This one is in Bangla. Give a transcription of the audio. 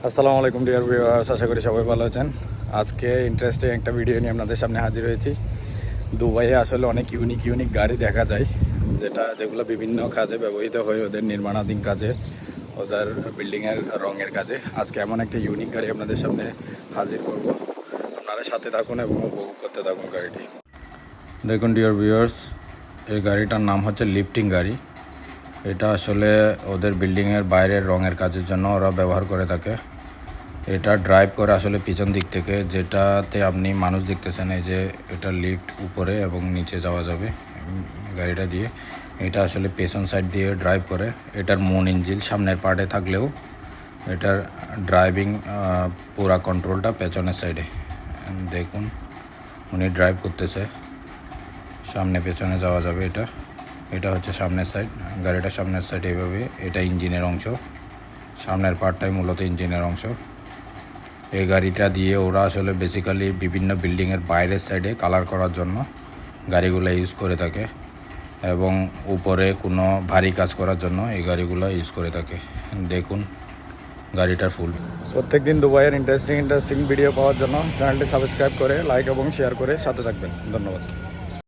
আসসালামু আলাইকুম ডিয়ার ভিউয়ার্স, আশা করি সবাই ভালো আছেন। আজকে ইন্টারেস্টিং একটা ভিডিও নিয়ে আপনাদের সামনে হাজির হয়েছি। দুবাইয়ে আসলে অনেক ইউনিক গাড়ি দেখা যায়, যেগুলো বিভিন্ন কাজে ব্যবহৃত হয়, ওদের নির্মাণাধীন কাজে, ওদের বিল্ডিংয়ের রঙের কাজে। আজকে এমন একটা ইউনিক গাড়ি আপনাদের সামনে হাজির করব, আপনারা সাথে থাকুন এবং উপভোগ করতে থাকুন গাড়িটি। দেখুন ডিয়ার ভিউয়ার্স, এই গাড়িটার নাম হচ্ছে লিফটিং গাড়ি। এটা আসলে ওদের বিল্ডিংয়ের বাইরের রঙের কাজের জন্য ওরা ব্যবহার করে থাকে। এটা ড্রাইভ করে আসলে পিছন দিক থেকে, যেটাতে আপনি মানুষ দেখতেছেন, এই যে এটা লিফট উপরে এবং নিচে যাওয়া যাবে গাড়িটা দিয়ে। এটা আসলে পেছন সাইড দিয়ে ড্রাইভ করে। এটার মুন ইঞ্জিন সামনের পার্টে থাকলেও এটার ড্রাইভিং পুরা কন্ট্রোলটা পেছনের সাইডে। দেখুন উনি ড্রাইভ করতেছে, সামনে পেছনে যাওয়া যাবে। এটা হচ্ছে সামনের সাইড, গাড়িটার সামনের সাইড এইভাবে। এটা ইঞ্জিনের অংশ, সামনের পার্টটাই মূলত ইঞ্জিনের অংশ। এই গাড়িটা দিয়ে ওরা আসলে বেসিক্যালি বিভিন্ন বিল্ডিংয়ের বাইরের সাইডে কালার করার জন্য গাড়িগুলো ইউজ করে থাকে, এবং উপরে কোনো ভারী কাজ করার জন্য এই গাড়িগুলো ইউজ করে থাকে। দেখুন গাড়িটার ফুল। প্রত্যেকদিন দুবাইয়ের ইন্টারেস্টিং ভিডিও পাওয়ার জন্য চ্যানেলটি সাবস্ক্রাইব করে লাইক এবং শেয়ার করে সাথে থাকবেন। ধন্যবাদ।